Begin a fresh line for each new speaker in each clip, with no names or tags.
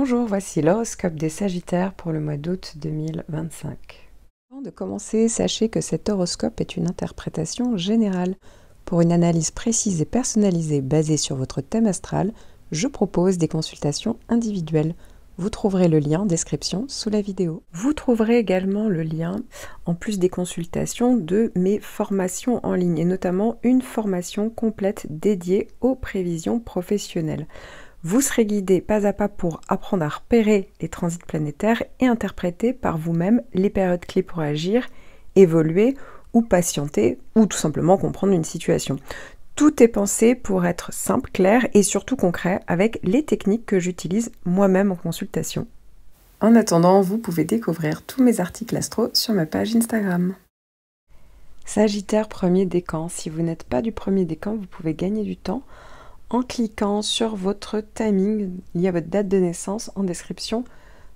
Bonjour, voici l'horoscope des Sagittaires pour le mois d'août 2025. Avant de commencer, sachez que cet horoscope est une interprétation générale. Pour une analyse précise et personnalisée basée sur votre thème astral, je propose des consultations individuelles. Vous trouverez le lien en description sous la vidéo. Vous trouverez également le lien, en plus des consultations, de mes formations en ligne, et notamment une formation complète dédiée aux prévisions professionnelles. Vous serez guidé pas à pas pour apprendre à repérer les transits planétaires et interpréter par vous-même les périodes clés pour agir, évoluer ou patienter, ou tout simplement comprendre une situation. Tout est pensé pour être simple, clair et surtout concret avec les techniques que j'utilise moi-même en consultation. En attendant, vous pouvez découvrir tous mes articles astro sur ma page Instagram. Sagittaire premier décan. Si vous n'êtes pas du premier décan, vous pouvez gagner du temps en cliquant sur votre timing lié à votre date de naissance en description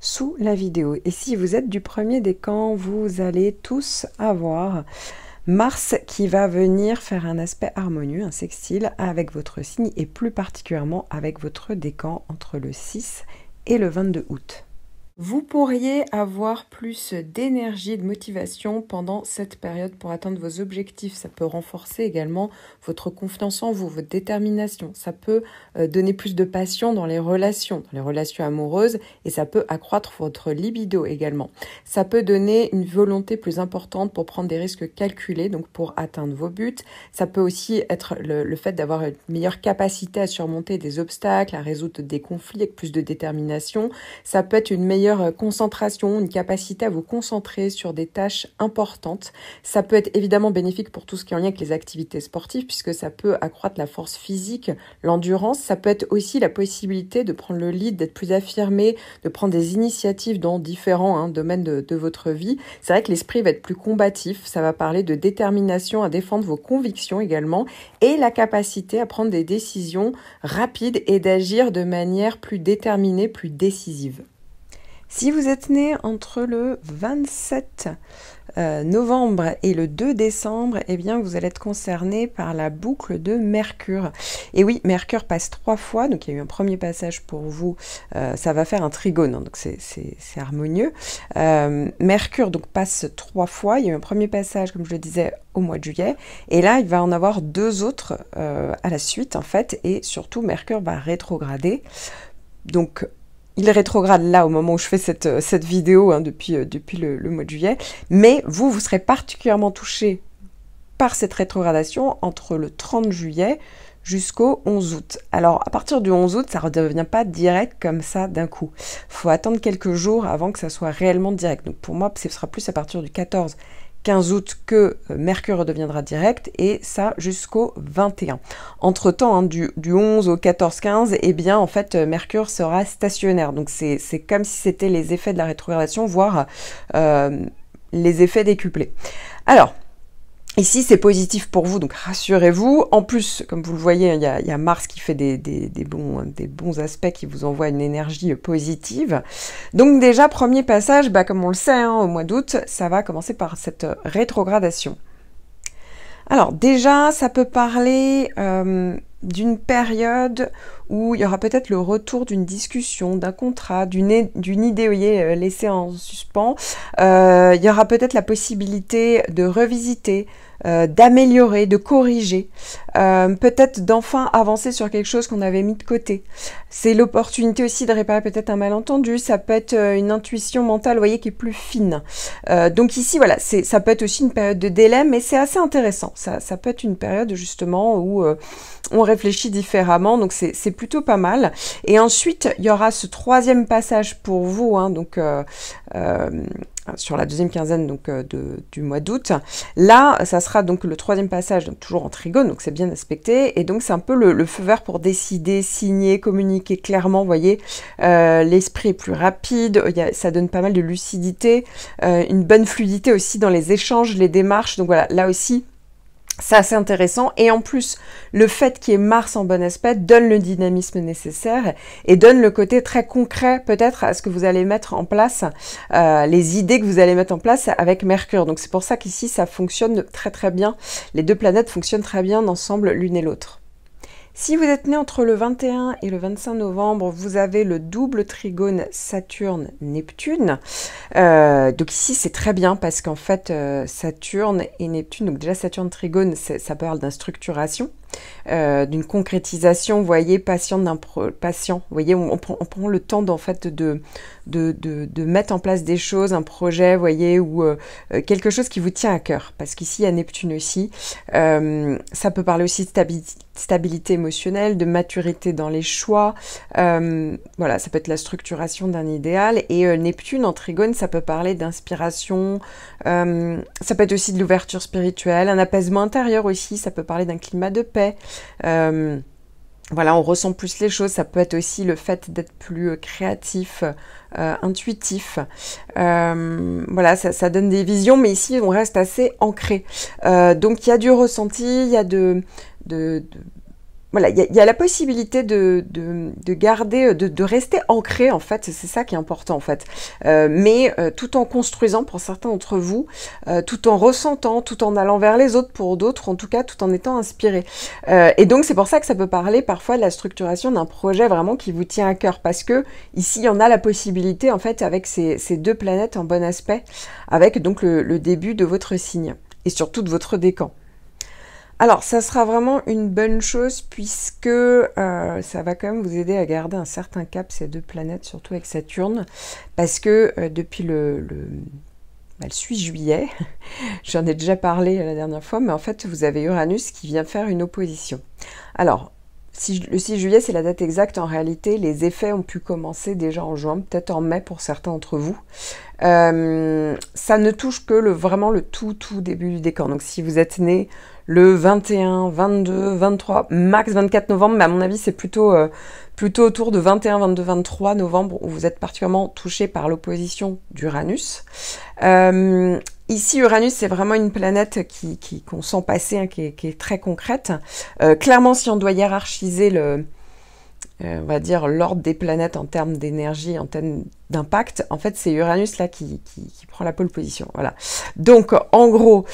sous la vidéo. Et si vous êtes du premier décan, vous allez tous avoir Mars qui va venir faire un aspect harmonieux, un sextile avec votre signe et plus particulièrement avec votre décan entre le 6 et le 22 août. Vous pourriez avoir plus d'énergie et de motivation pendant cette période pour atteindre vos objectifs. Ça peut renforcer également votre confiance en vous, votre détermination. Ça peut donner plus de passion dans les relations amoureuses, et ça peut accroître votre libido également. Ça peut donner une volonté plus importante pour prendre des risques calculés, donc pour atteindre vos buts. Ça peut aussi être le fait d'avoir une meilleure capacité à surmonter des obstacles, à résoudre des conflits avec plus de détermination. Ça peut être une meilleure concentration, une capacité à vous concentrer sur des tâches importantes. Ça peut être évidemment bénéfique pour tout ce qui est en lien avec les activités sportives puisque ça peut accroître la force physique, l'endurance. Ça peut être aussi la possibilité de prendre le lead, d'être plus affirmé, de prendre des initiatives dans différents domaines de votre vie. C'est vrai que l'esprit va être plus combatif. Ça va parler de détermination à défendre vos convictions également et la capacité à prendre des décisions rapides et d'agir de manière plus déterminée, plus décisive. Si vous êtes né entre le 27 novembre et le 2 décembre, eh bien vous allez être concerné par la boucle de Mercure. Et oui, Mercure passe 3 fois, donc il y a eu un premier passage pour vous, ça va faire un trigone, donc c'est harmonieux. Mercure donc passe 3 fois, il y a eu un premier passage, comme je le disais, au mois de juillet, et là il va en avoir 2 autres à la suite en fait, et surtout Mercure va rétrograder. Donc il rétrograde là au moment où je fais cette vidéo depuis le mois de juillet, mais vous serez particulièrement touché par cette rétrogradation entre le 30 juillet jusqu'au 11 août. Alors à partir du 11 août, ça ne redevient pas direct comme ça d'un coup. Il faut attendre quelques jours avant que ça soit réellement direct. Donc pour moi, ce sera plus à partir du 15 août que Mercure redeviendra direct, et ça jusqu'au 21. Entre-temps, du 11 au 14-15, eh bien, en fait, Mercure sera stationnaire. Donc, c'est comme si c'était les effets de la rétrogradation, voire les effets décuplés. Alors, ici, c'est positif pour vous, donc rassurez-vous. En plus, comme vous le voyez, il y a Mars qui fait des bons aspects, qui vous envoie une énergie positive. Donc déjà, premier passage, comme on le sait, au mois d'août, ça va commencer par cette rétrogradation. Alors déjà, ça peut parler d'une période où il y aura peut-être le retour d'une discussion, d'un contrat, d'une idée laissée en suspens. Il y aura peut-être la possibilité de revisiter, d'améliorer, de corriger, peut-être d'enfin avancer sur quelque chose qu'on avait mis de côté. C'est l'opportunité aussi de réparer peut-être un malentendu, ça peut être une intuition mentale, vous voyez, qui est plus fine. Donc ici, voilà, ça peut être aussi une période de délai, mais c'est assez intéressant. Ça peut être une période justement où on réfléchit différemment, donc c'est plutôt pas mal. Et ensuite, il y aura ce troisième passage pour vous, sur la deuxième quinzaine donc, du mois d'août. Là, ça sera donc le troisième passage, donc toujours en trigone, donc c'est bien aspecté. Et donc, c'est un peu le feu vert pour décider, signer, communiquer clairement. Vous voyez, l'esprit est plus rapide, ça donne pas mal de lucidité, une bonne fluidité aussi dans les échanges, les démarches. Donc voilà, là aussi, c'est assez intéressant, et en plus, le fait qu'il y ait Mars en bon aspect donne le dynamisme nécessaire et donne le côté très concret peut-être à ce que vous allez mettre en place, les idées que vous allez mettre en place avec Mercure. Donc c'est pour ça qu'ici ça fonctionne très très bien, les deux planètes fonctionnent très bien ensemble l'une et l'autre. Si vous êtes né entre le 21 et le 25 novembre, vous avez le double trigone Saturne-Neptune. Donc ici, c'est très bien parce qu'en fait, Saturne et Neptune, donc déjà Saturne trigone, ça parle d'instructuration, d'une concrétisation, vous voyez, patient, vous voyez, on prend le temps en fait de mettre en place des choses, un projet, vous voyez, ou quelque chose qui vous tient à cœur. Parce qu'ici, il y a Neptune aussi. Ça peut parler aussi de stabilité émotionnelle, de maturité dans les choix. Voilà, ça peut être la structuration d'un idéal. Et Neptune en trigone, ça peut parler d'inspiration. Ça peut être aussi de l'ouverture spirituelle, un apaisement intérieur aussi. Ça peut parler d'un climat de paix. Voilà, on ressent plus les choses. Ça peut être aussi le fait d'être plus créatif, intuitif. Voilà, ça donne des visions, mais ici, on reste assez ancré. Donc, il y a du ressenti, il y a voilà, il y a la possibilité de garder, de rester ancré, en fait, c'est ça qui est important, en fait. Mais tout en construisant, pour certains d'entre vous, tout en ressentant, tout en allant vers les autres, pour d'autres, en tout cas, tout en étant inspiré. Et donc, c'est pour ça que ça peut parler parfois de la structuration d'un projet vraiment qui vous tient à cœur, parce que ici, il y en a la possibilité, en fait, avec ces deux planètes en bon aspect, avec donc le début de votre signe, et surtout de votre décan. Alors, ça sera vraiment une bonne chose puisque ça va quand même vous aider à garder un certain cap, ces deux planètes, surtout avec Saturne, parce que depuis le 8 juillet, j'en ai déjà parlé la dernière fois, mais en fait, vous avez Uranus qui vient faire une opposition. Alors, le 6 juillet, c'est la date exacte. En réalité, les effets ont pu commencer déjà en juin, peut-être en mai pour certains d'entre vous. Ça ne touche que vraiment le tout début du décan. Donc, si vous êtes né le 21, 22, 23, max 24 novembre, mais à mon avis, c'est plutôt autour de 21, 22, 23 novembre où vous êtes particulièrement touché par l'opposition d'Uranus. Ici, Uranus, c'est vraiment une planète qu'on sent passer, hein, qui est très concrète. Clairement, si on doit hiérarchiser on va dire l'ordre des planètes en termes d'énergie, en termes d'impact, en fait, c'est Uranus là qui prend la pole position. Voilà. Donc, en gros,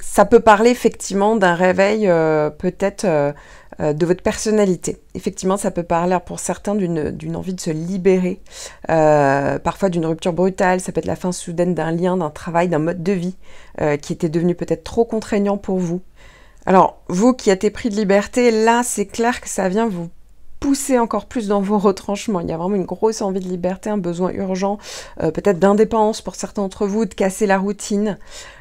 ça peut parler effectivement d'un réveil peut-être de votre personnalité. Effectivement, ça peut parler pour certains d'une envie de se libérer, parfois d'une rupture brutale, ça peut être la fin soudaine d'un lien, d'un travail, d'un mode de vie qui était devenu peut-être trop contraignant pour vous. Alors, vous qui êtes épris de liberté, là, c'est clair que ça vient vous pousser encore plus dans vos retranchements. Il y a vraiment une grosse envie de liberté, un besoin urgent, peut-être d'indépendance pour certains d'entre vous, de casser la routine.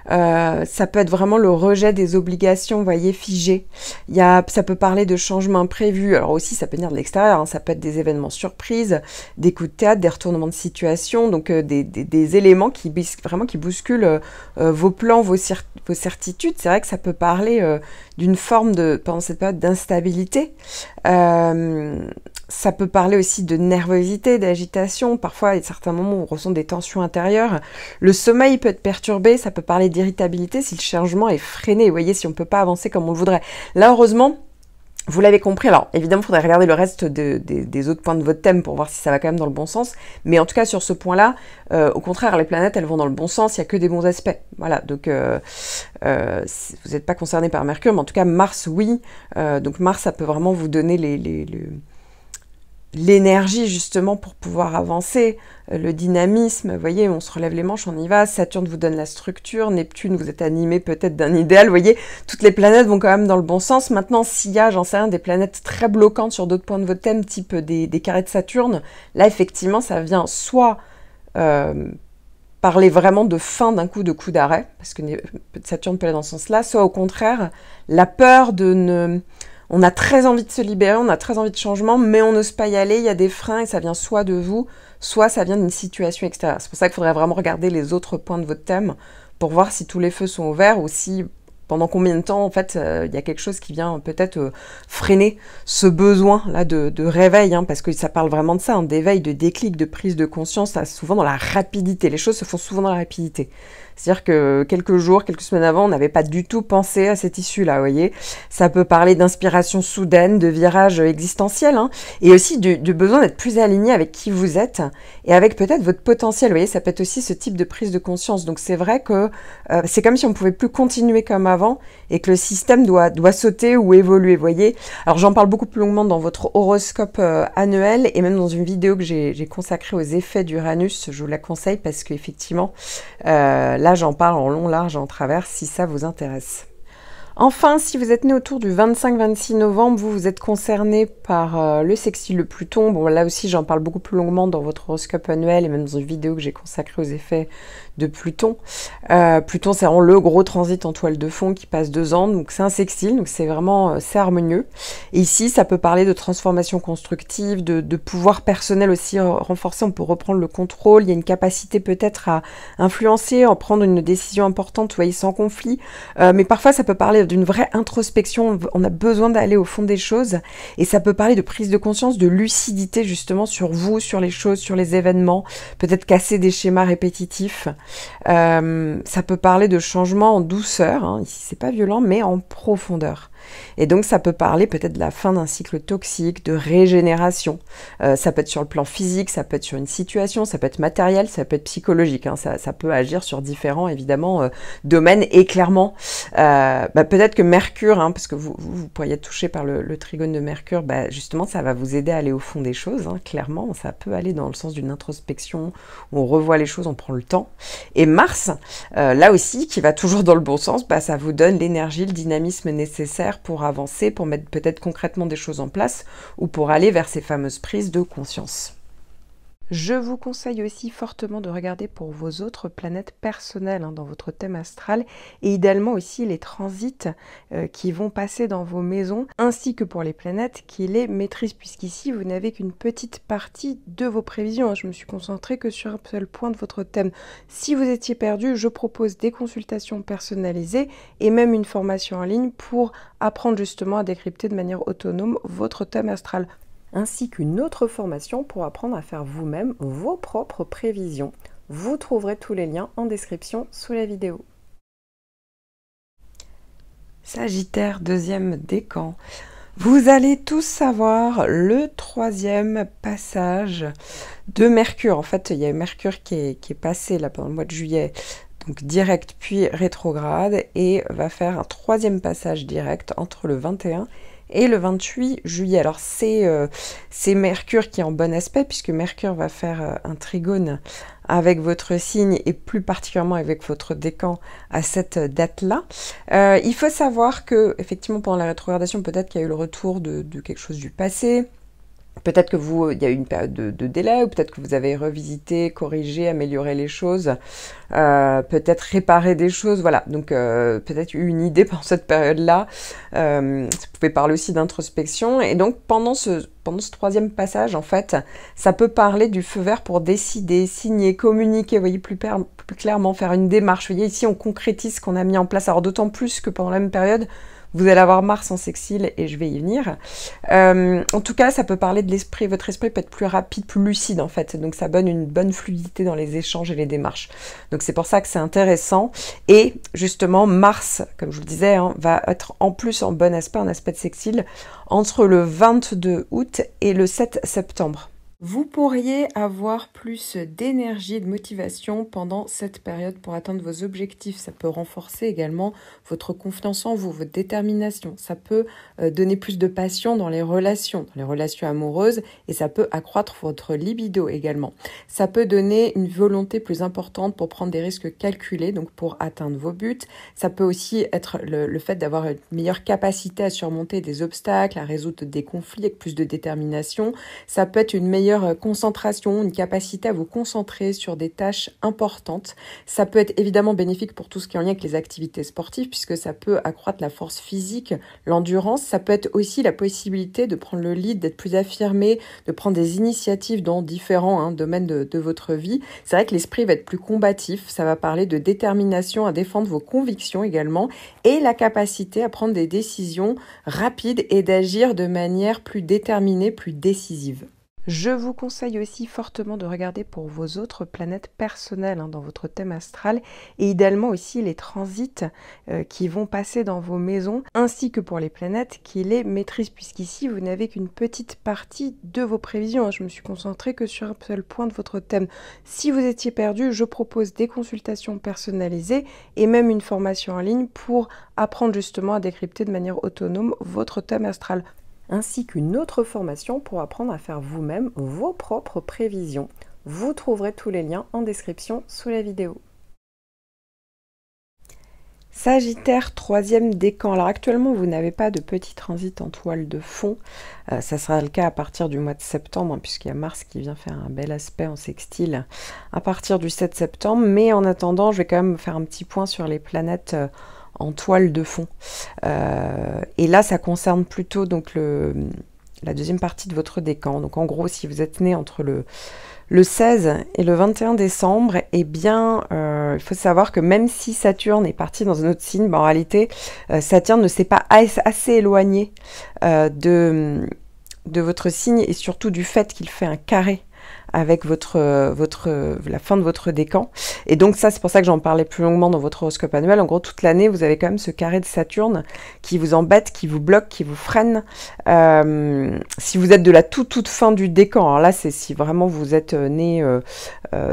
Ça peut être vraiment le rejet des obligations, vous voyez, figées. Ça peut parler de changements imprévus. Alors aussi, ça peut venir de l'extérieur, hein. Ça peut être des événements surprises, des coups de théâtre, des retournements de situation, donc des éléments qui bousculent vos plans, vos certitudes. C'est vrai que ça peut parler d'une forme pendant cette période d'instabilité. Ça peut parler aussi de nervosité, d'agitation. Parfois, à certains moments, on ressent des tensions intérieures. Le sommeil peut être perturbé. Ça peut parler d'irritabilité si le changement est freiné. Vous voyez, si on ne peut pas avancer comme on le voudrait. Là, heureusement, vous l'avez compris. Alors, évidemment, il faudrait regarder le reste des autres points de votre thème pour voir si ça va quand même dans le bon sens. Mais en tout cas, sur ce point-là, au contraire, les planètes, elles vont dans le bon sens. Il n'y a que des bons aspects. Voilà. Donc, vous n'êtes pas concerné par Mercure, mais en tout cas, Mars, oui. Donc, Mars, ça peut vraiment vous donner l'énergie justement pour pouvoir avancer, le dynamisme, vous voyez, on se relève les manches, on y va. Saturne vous donne la structure, Neptune, vous êtes animé peut-être d'un idéal, vous voyez, toutes les planètes vont quand même dans le bon sens. Maintenant, s'il y a, j'en sais rien, des planètes très bloquantes sur d'autres points de votre thème, type des carrés de Saturne, là, effectivement, ça vient soit parler vraiment de fin d'un coup d'arrêt, parce que Saturne peut aller dans ce sens-là, soit au contraire, la peur on a très envie de se libérer, on a très envie de changement, mais on n'ose pas y aller, il y a des freins et ça vient soit de vous, soit ça vient d'une situation extérieure. C'est pour ça qu'il faudrait vraiment regarder les autres points de votre thème pour voir si tous les feux sont ouverts ou si pendant combien de temps, en fait, il y a quelque chose qui vient peut-être freiner ce besoin-là de réveil, hein, parce que ça parle vraiment de ça, hein, d'éveil, de déclic, de prise de conscience, souvent dans la rapidité. Les choses se font souvent dans la rapidité. C'est-à-dire que quelques jours, quelques semaines avant, on n'avait pas du tout pensé à cette issue-là, vous voyez. Ça peut parler d'inspiration soudaine, de virage existentiel, hein, et aussi du besoin d'être plus aligné avec qui vous êtes et avec peut-être votre potentiel. Vous voyez, ça peut être aussi ce type de prise de conscience. Donc c'est vrai que c'est comme si on ne pouvait plus continuer comme avant et que le système doit sauter ou évoluer, vous voyez. Alors j'en parle beaucoup plus longuement dans votre horoscope annuel et même dans une vidéo que j'ai consacrée aux effets d'Uranus. Je vous la conseille parce qu'effectivement, là j'en parle en long, large et en travers si ça vous intéresse. Enfin, si vous êtes né autour du 25-26 novembre, vous êtes concerné par le sextile de Pluton. Bon, là aussi, j'en parle beaucoup plus longuement dans votre horoscope annuel et même dans une vidéo que j'ai consacrée aux effets de Pluton. Pluton, c'est vraiment le gros transit en toile de fond qui passe 2 ans, donc c'est un sextile, donc c'est vraiment c'est harmonieux. Et ici, ça peut parler de transformation constructive, de pouvoir personnel aussi renforcé, on peut reprendre le contrôle, il y a une capacité peut-être à influencer, à prendre une décision importante, vous voyez, sans conflit, mais parfois ça peut parler d'une vraie introspection, on a besoin d'aller au fond des choses, et ça peut parler de prise de conscience, de lucidité justement sur vous, sur les choses, sur les événements, peut-être casser des schémas répétitifs. Ça peut parler de changement en douceur, hein, ici c'est pas violent, mais en profondeur. Et donc ça peut parler peut-être de la fin d'un cycle toxique, de régénération. Ça peut être sur le plan physique, ça peut être sur une situation, ça peut être matériel, ça peut être psychologique. Hein, ça peut agir sur différents, évidemment, domaines. Et clairement, peut-être que Mercure, hein, parce que vous pourriez être touché par le trigone de Mercure, justement, ça va vous aider à aller au fond des choses. Hein, clairement, ça peut aller dans le sens d'une introspection, où on revoit les choses, on prend le temps. Et Mars, là aussi, qui va toujours dans le bon sens, ça vous donne l'énergie, le dynamisme nécessaire pour avancer, pour mettre peut-être concrètement des choses en place ou pour aller vers ces fameuses prises de conscience. Je vous conseille aussi fortement de regarder pour vos autres planètes personnelles dans votre thème astral et idéalement aussi les transits qui vont passer dans vos maisons ainsi que pour les planètes qui les maîtrisent puisqu'ici vous n'avez qu'une petite partie de vos prévisions. Je me suis concentrée que sur un seul point de votre thème. Si vous étiez perdu, je propose des consultations personnalisées et même une formation en ligne pour apprendre justement à décrypter de manière autonome votre thème astral, ainsi qu'une autre formation pour apprendre à faire vous-même vos propres prévisions. Vous trouverez tous les liens en description sous la vidéo. Sagittaire, deuxième décan. Vous allez tous savoir le 3e passage de Mercure. En fait, il y a Mercure qui est passé là pendant le mois de juillet, donc direct puis rétrograde, et va faire un 3e passage direct entre le 21 et le 28 juillet. Alors c'est Mercure qui est en bon aspect puisque Mercure va faire un trigone avec votre signe et plus particulièrement avec votre décan à cette date-là. Il faut savoir que effectivement pendant la rétrogradation, peut-être qu'il y a eu le retour de quelque chose du passé. Peut-être que il y a eu une période de délai, ou peut-être que vous avez revisité, corrigé, amélioré les choses, peut-être réparé des choses, voilà. Donc peut-être eu une idée pendant cette période-là. Ça pouvait parler aussi d'introspection. Et donc pendant ce 3e passage, en fait, ça peut parler du feu vert pour décider, signer, communiquer, vous voyez, plus clairement, faire une démarche. Vous voyez, ici, on concrétise ce qu'on a mis en place. Alors d'autant plus que pendant la même période, vous allez avoir Mars en sextile et je vais y venir. En tout cas, ça peut parler de l'esprit. Votre esprit peut être plus rapide, plus lucide en fait. Donc ça donne une bonne fluidité dans les échanges et les démarches. Donc c'est pour ça que c'est intéressant. Et justement, Mars, comme je vous le disais, va être en plus en bon aspect, en aspect de sextile, entre le 22 août et le 7 septembre. Vous pourriez avoir plus d'énergie et de motivation pendant cette période pour atteindre vos objectifs. Ça peut renforcer également votre confiance en vous, votre détermination. Ça peut donner plus de passion dans les relations amoureuses et ça peut accroître votre libido également. Ça peut donner une volonté plus importante pour prendre des risques calculés, donc pour atteindre vos buts. Ça peut aussi être le fait d'avoir une meilleure capacité à surmonter des obstacles, à résoudre des conflits avec plus de détermination. Ça peut être une meilleure concentration, une capacité à vous concentrer sur des tâches importantes. Ça peut être évidemment bénéfique pour tout ce qui est en lien avec les activités sportives puisque ça peut accroître la force physique, l'endurance. Ça peut être aussi la possibilité de prendre le lead, d'être plus affirmé, de prendre des initiatives dans différents domaines de votre vie. C'est vrai que l'esprit va être plus combatif. Ça va parler de détermination à défendre vos convictions également et la capacité à prendre des décisions rapides et d'agir de manière plus déterminée, plus décisive. Je vous conseille aussi fortement de regarder pour vos autres planètes personnelles dans votre thème astral et idéalement aussi les transits qui vont passer dans vos maisons ainsi que pour les planètes qui les maîtrisent puisqu'ici vous n'avez qu'une petite partie de vos prévisions. Je me suis concentrée que sur un seul point de votre thème. Si vous étiez perdu, je propose des consultations personnalisées et même une formation en ligne pour apprendre justement à décrypter de manière autonome votre thème astral, ainsi qu'une autre formation pour apprendre à faire vous-même vos propres prévisions. Vous trouverez tous les liens en description sous la vidéo. Sagittaire, troisième décan. Alors actuellement, vous n'avez pas de petit transit en toile de fond. Ça sera le cas à partir du mois de septembre, puisqu'il y a Mars qui vient faire un bel aspect en sextile à partir du 7 septembre. Mais en attendant, je vais quand même faire un petit point sur les planètes en toile de fond. Et là, ça concerne plutôt donc la deuxième partie de votre décan. Donc en gros, si vous êtes né entre le 16 et le 21 décembre, eh bien, il faut savoir que même si Saturne est parti dans un autre signe, en réalité, Saturne ne s'est pas assez éloigné de votre signe et surtout du fait qu'il fait un carré avec la fin de votre décan. Et donc ça, c'est pour ça que j'en parlais plus longuement dans votre horoscope annuel. En gros, toute l'année, vous avez quand même ce carré de Saturne qui vous embête, qui vous bloque, qui vous freine. Si vous êtes de la toute fin du décan, alors là, c'est si vraiment vous êtes né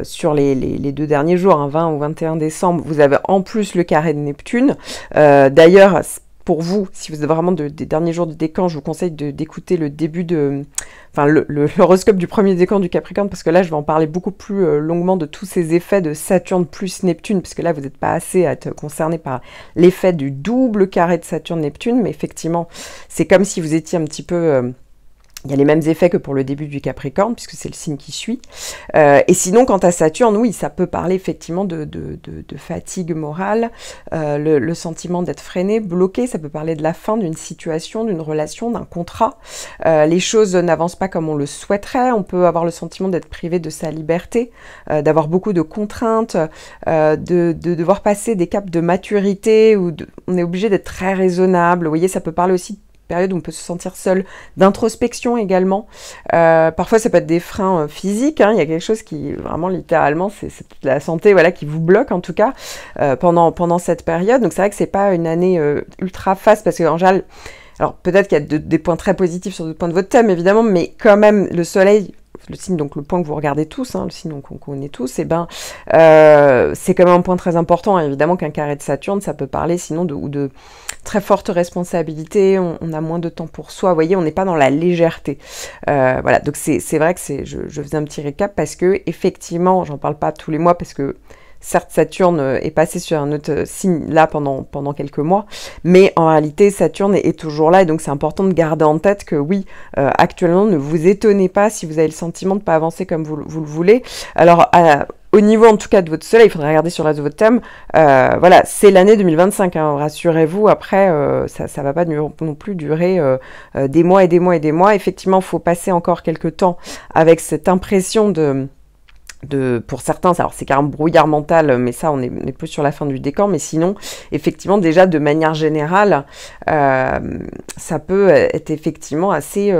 sur les 2 derniers jours, 20 ou 21 décembre, vous avez en plus le carré de Neptune. D'ailleurs, pour vous, si vous êtes vraiment des derniers jours de décan, je vous conseille d'écouter le début l'horoscope du premier décan du Capricorne, parce que là, je vais en parler beaucoup plus longuement de tous ces effets de Saturne plus Neptune, parce que là, vous n'êtes pas assez à être concerné par l'effet du double carré de Saturne-Neptune, mais effectivement, c'est comme si vous étiez un petit peu... il y a les mêmes effets que pour le début du Capricorne, puisque c'est le signe qui suit. Et sinon, quant à Saturne, oui, ça peut parler effectivement de fatigue morale, le sentiment d'être freiné, bloqué. Ça peut parler de la fin d'une situation, d'une relation, d'un contrat. Les choses n'avancent pas comme on le souhaiterait. On peut avoir le sentiment d'être privé de sa liberté, d'avoir beaucoup de contraintes, de devoir passer des caps de maturité, où on est obligé d'être très raisonnable. Vous voyez, ça peut parler aussi période où on peut se sentir seul, d'introspection également. Parfois, ça peut être des freins physiques. Il y a quelque chose qui, vraiment, littéralement, c'est la santé, voilà, qui vous bloque, en tout cas, pendant cette période. Donc, c'est vrai que c'est pas une année ultra faste, parce qu'en général, alors peut-être qu'il y a des points très positifs sur d'autres points de votre thème, évidemment, mais quand même, le soleil... le signe, donc le point que vous regardez tous, le signe qu'on connaît tous, c'est quand même un point très important. Évidemment qu'un carré de Saturne, ça peut parler sinon de très forte responsabilité, on a moins de temps pour soi, vous voyez, on n'est pas dans la légèreté. Voilà, donc c'est vrai que je faisais un petit récap parce que, effectivement, j'en parle pas tous les mois parce que certes, Saturne est passé sur un autre signe là pendant quelques mois, mais en réalité, Saturne est toujours là, et donc c'est important de garder en tête que oui, actuellement, ne vous étonnez pas si vous avez le sentiment de ne pas avancer comme vous le voulez. Alors, au niveau en tout cas de votre soleil, il faudrait regarder sur le reste de votre thème, voilà, c'est l'année 2025, rassurez-vous, après, ça ne va pas non plus durer des mois et des mois et des mois. Effectivement, il faut passer encore quelques temps avec cette impression pour certains, alors c'est qu'un brouillard mental, mais ça on est plus sur la fin du décan, mais sinon effectivement déjà de manière générale ça peut être effectivement assez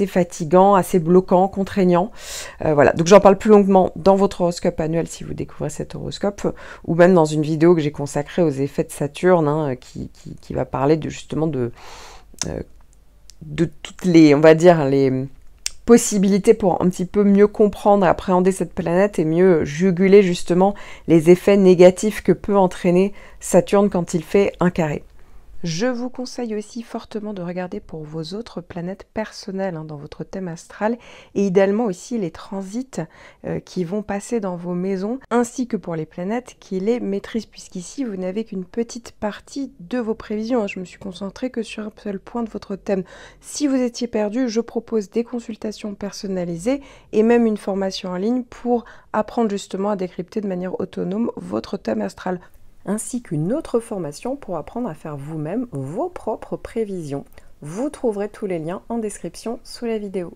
fatigant, assez bloquant, contraignant, voilà, donc j'en parle plus longuement dans votre horoscope annuel si vous découvrez cet horoscope, ou même dans une vidéo que j'ai consacrée aux effets de Saturne, qui va parler justement de toutes les, on va dire, les possibilités pour un petit peu mieux comprendre, appréhender cette planète et mieux juguler justement les effets négatifs que peut entraîner Saturne quand il fait un carré. Je vous conseille aussi fortement de regarder pour vos autres planètes personnelles dans votre thème astral et idéalement aussi les transits qui vont passer dans vos maisons ainsi que pour les planètes qui les maîtrisent puisqu'ici vous n'avez qu'une petite partie de vos prévisions. Je me suis concentrée que sur un seul point de votre thème. Si vous étiez perdu, je propose des consultations personnalisées et même une formation en ligne pour apprendre justement à décrypter de manière autonome votre thème astral, ainsi qu'une autre formation pour apprendre à faire vous-même vos propres prévisions. Vous trouverez tous les liens en description sous la vidéo.